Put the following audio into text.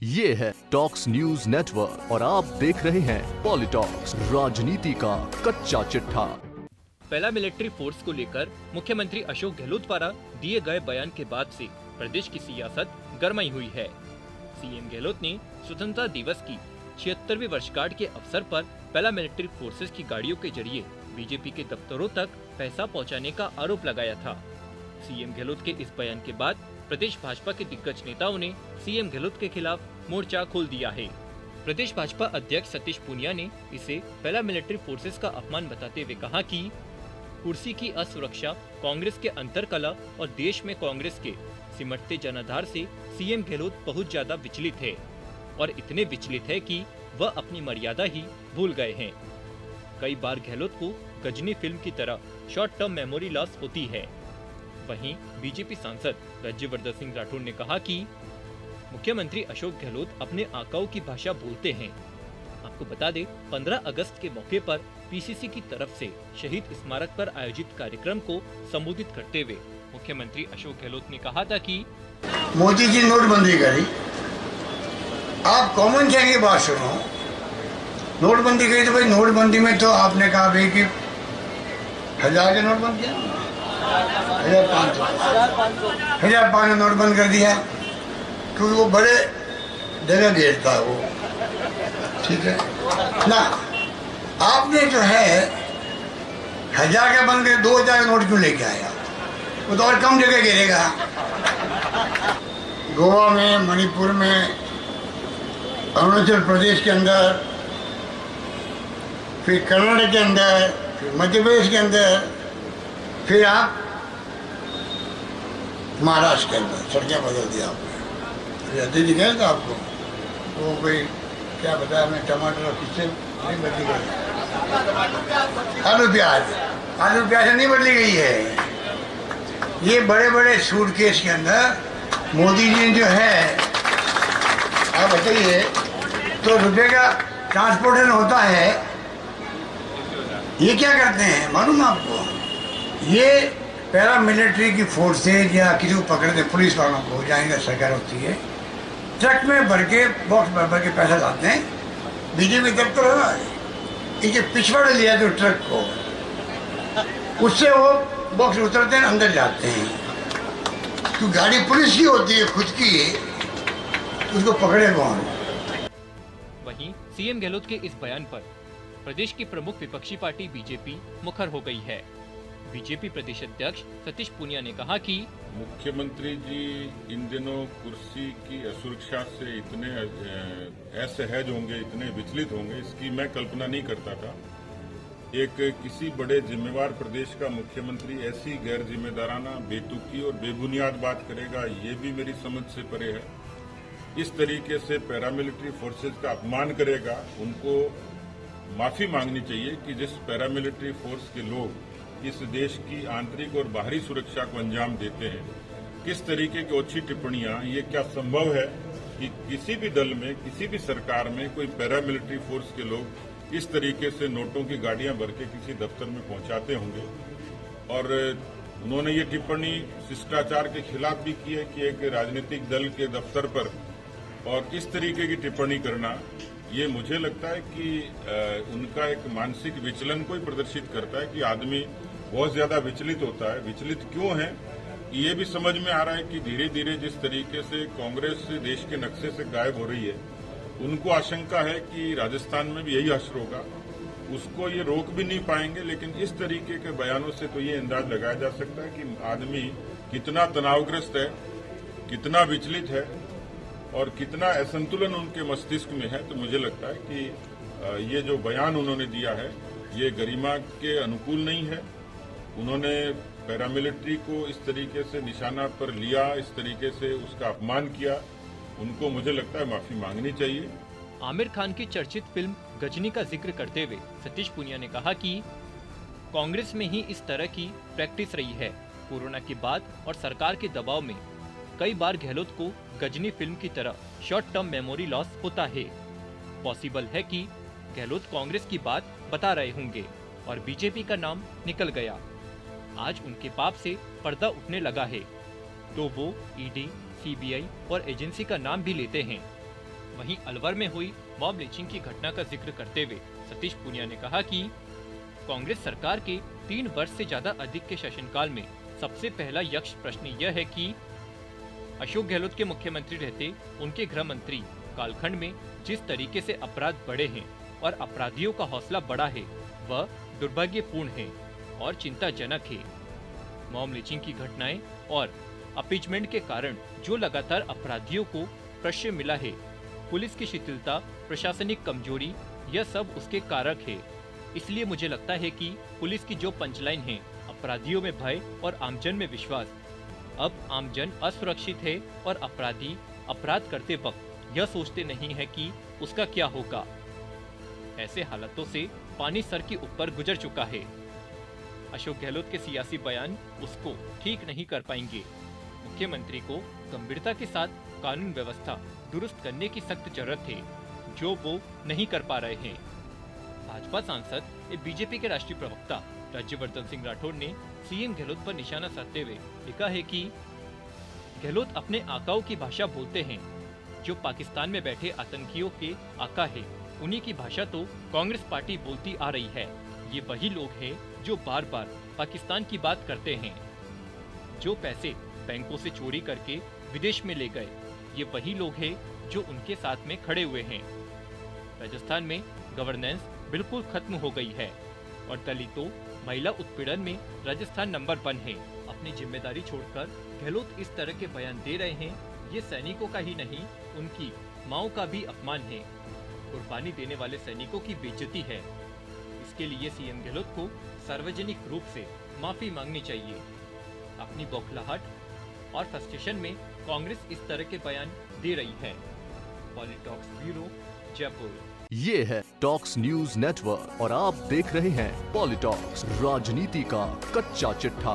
ये है talks news network और आप देख रहे हैं पॉलिटॉक्स, राजनीति का कच्चा चिट्ठा। पहला मिलिट्री फोर्स को लेकर मुख्यमंत्री अशोक गहलोत द्वारा दिए गए बयान के बाद से प्रदेश की सियासत गरमाई हुई है। सीएम गहलोत ने स्वतंत्रता दिवस की 76वीं वर्षगांठ के अवसर पर पहला मिलिट्री फोर्सेस की गाड़ियों के जरिए बीजेपी के दफ्तरों तक पैसा पहुंचाने का आरोप लगाया था। सीएम गहलोत के इस बयान के बाद प्रदेश भाजपा के दिग्गज नेताओं ने सीएम गहलोत के खिलाफ मोर्चा खोल दिया है। प्रदेश भाजपा अध्यक्ष सतीश पूनिया ने इसे पहला मिलिट्री फोर्सेस का अपमान बताते हुए कहा कि कुर्सी की असुरक्षा, कांग्रेस के अंतरकलह और देश में कांग्रेस के सिमटते जनाधार से सीएम गहलोत बहुत ज्यादा विचलित है और इतने विचलित है कि वह अपनी मर्यादा ही भूल गए हैं। कई बार गहलोत को गजनी फिल्म की तरह शॉर्ट टर्म मेमोरी लॉस होती है। वहीं बीजेपी सांसद राज्यवर्धन सिंह राठौर ने कहा कि मुख्यमंत्री अशोक गहलोत अपने आकाओं की भाषा बोलते हैं। आपको बता दें, 15 अगस्त के मौके पर पीसीसी की तरफ से शहीद स्मारक पर आयोजित कार्यक्रम को संबोधित करते हुए मुख्यमंत्री अशोक गहलोत ने कहा था कि मोदी जी नोटबंदी करी, आप कॉमन सेंस की बात सुनो। नोटबंदी करी तो भाई नोटबंदी में तो आपने कहा भाई कि 1000 के नोट बंद किया, 1500 नोट बंद कर दिया, क्योंकि वो बड़े जगह घेरता है वो, ठीक है ना। आपने जो है 1000 के बंद के 2000 के नोट क्यों लेके आया? वो तो और कम जगह घेरेगा। गोवा में, मणिपुर में, अरुणाचल प्रदेश के अंदर, फिर कर्नाटक के अंदर, फिर मध्य प्रदेश के अंदर, फिर आप महाराष्ट्र के अंदर सड़कें बदल दिया आपने। दिल्ली गए था आपको वो कोई क्या बताया मैं, टमाटर और किससे नहीं बदली गई, आलू प्याज नहीं बदली गई है। ये बड़े बड़े सूटकेस के अंदर मोदी जी जो है, आप बताइए, तो रुपये का ट्रांसपोर्टेशन होता है, ये क्या करते हैं मालूम आपको? ये पैरा मिलिट्री की फोर्सेज या किसी को पकड़ते, पुलिस वालों को, जहाँ सरकार होती है, ट्रक में भर के, बॉक्स भर के पैसा लाते हैं। बीजेपी दफ्तर है ना, इनके पिछवाड़े लिया तो ट्रक को, उससे वो बॉक्स उतरते हैं, अंदर जाते हैं। तो गाड़ी पुलिस की होती है, खुद की, उसको पकड़े कौन? वहीं सीएम गहलोत के इस बयान पर प्रदेश की प्रमुख विपक्षी पार्टी बीजेपी मुखर हो गई है। बीजेपी प्रदेश अध्यक्ष सतीश पूनिया ने कहा कि मुख्यमंत्री जी इन दिनों कुर्सी की असुरक्षा से इतने असहज होंगे, इतने विचलित होंगे, इसकी मैं कल्पना नहीं करता था। एक किसी बड़े जिम्मेवार प्रदेश का मुख्यमंत्री ऐसी गैर जिम्मेदाराना, बेतुकी और बेबुनियाद बात करेगा, ये भी मेरी समझ से परे है। इस तरीके से पैरामिलिट्री फोर्सेज का अपमान करेगा, उनको माफी मांगनी चाहिए कि जिस पैरामिलिट्री फोर्स के लोग इस देश की आंतरिक और बाहरी सुरक्षा को अंजाम देते हैं, किस तरीके की ओछी टिप्पणियां, ये क्या संभव है कि किसी भी दल में, किसी भी सरकार में कोई पैरामिलिट्री फोर्स के लोग इस तरीके से नोटों की गाड़ियां भर के किसी दफ्तर में पहुंचाते होंगे? और उन्होंने ये टिप्पणी शिष्टाचार के खिलाफ भी की है कि एक राजनीतिक दल के दफ्तर पर और इस तरीके की टिप्पणी करना, ये मुझे लगता है कि उनका एक मानसिक विचलन को ही प्रदर्शित करता है कि आदमी बहुत ज्यादा विचलित होता है। विचलित क्यों है, ये भी समझ में आ रहा है कि धीरे धीरे जिस तरीके से कांग्रेस देश के नक्शे से गायब हो रही है, उनको आशंका है कि राजस्थान में भी यही हश्र होगा, उसको ये रोक भी नहीं पाएंगे। लेकिन इस तरीके के बयानों से तो ये अंदाज लगाया जा सकता है कि आदमी कितना तनावग्रस्त है, कितना विचलित है और कितना असंतुलन उनके मस्तिष्क में है। तो मुझे लगता है कि ये जो बयान उन्होंने दिया है, ये गरिमा के अनुकूल नहीं है। उन्होंने पैरामिलिट्री को इस तरीके से निशाना पर लिया, इस तरीके से उसका अपमान किया, उनको मुझे लगता है माफी मांगनी चाहिए। आमिर खान की चर्चित फिल्म गजनी का जिक्र करते हुए सतीश पूनिया ने कहा कि कांग्रेस में ही इस तरह की प्रैक्टिस रही है। कोरोना के बाद और सरकार के दबाव में कई बार गहलोत को गजनी फिल्म की तरह शॉर्ट टर्म मेमोरी लॉस होता है। पॉसिबल है कि गहलोत कांग्रेस की बात बता रहे होंगे और बीजेपी का नाम निकल गया। आज उनके पाप से पर्दा उठने लगा है तो वो ईडी, सीबीआई और एजेंसी का नाम भी लेते हैं। वहीं अलवर में हुई मॉब लिंचिंग की घटना का जिक्र करते हुए सतीश पूनिया ने कहा कि कांग्रेस सरकार के 3 वर्ष से ज्यादा अधिक के शासनकाल में सबसे पहला यक्ष प्रश्न यह है कि अशोक गहलोत के मुख्यमंत्री रहते उनके गृह मंत्री कालखंड में जिस तरीके से अपराध बढ़े हैं और अपराधियों का हौसला बढ़ा है वह दुर्भाग्यपूर्ण है और चिंताजनक है। मॉब लिंचिंग की घटनाएं और अपीचमेंट के कारण जो लगातार अपराधियों को प्रश्रय मिला है, पुलिस की शिथिलता, प्रशासनिक कमजोरी, यह सब उसके कारक है। इसलिए मुझे लगता है कि पुलिस की जो पंचलाइन है, अपराधियों में भय और आमजन में विश्वास, अब आमजन असुरक्षित है और अपराधी अपराध करते वक्त यह सोचते नहीं है कि उसका क्या होगा। ऐसे हालातों से पानी सर के ऊपर गुजर चुका है। अशोक गहलोत के सियासी बयान उसको ठीक नहीं कर पाएंगे। मुख्यमंत्री को गंभीरता के साथ कानून व्यवस्था दुरुस्त करने की सख्त जरूरत है, जो वो नहीं कर पा रहे हैं। भाजपा सांसद ए बीजेपी के राष्ट्रीय प्रवक्ता राज्यवर्धन सिंह राठौड़ ने सीएम गहलोत पर निशाना साधते हुए लिखा है कि गहलोत अपने आकाओं की भाषा बोलते हैं, जो पाकिस्तान में बैठे आतंकियों के आका है, उन्हीं की भाषा तो कांग्रेस पार्टी बोलती आ रही है। ये वही लोग हैं जो बार बार पाकिस्तान की बात करते हैं, जो पैसे बैंकों से चोरी करके विदेश में ले गए। ये वही लोग हैं जो उनके साथ में खड़े हुए हैं। राजस्थान में गवर्नेंस बिल्कुल खत्म हो गई है और दलितों, महिला उत्पीड़न में राजस्थान नंबर 1 है। अपनी जिम्मेदारी छोड़कर गहलोत इस तरह के बयान दे रहे हैं, ये सैनिकों का ही नहीं, उनकी माओ का भी अपमान है। कुर्बानी देने वाले सैनिकों की बेइज्जती है। इसके लिए सीएम गहलोत को सार्वजनिक रूप से माफी मांगनी चाहिए। अपनी बौखलाहट और फ्रस्ट्रेशन में कांग्रेस इस तरह के बयान दे रही है। पॉलिटॉक्स ब्यूरो, जयपुर। ये है टॉक्स न्यूज नेटवर्क और आप देख रहे हैं पॉलिटॉक्स, राजनीति का कच्चा चिट्ठा।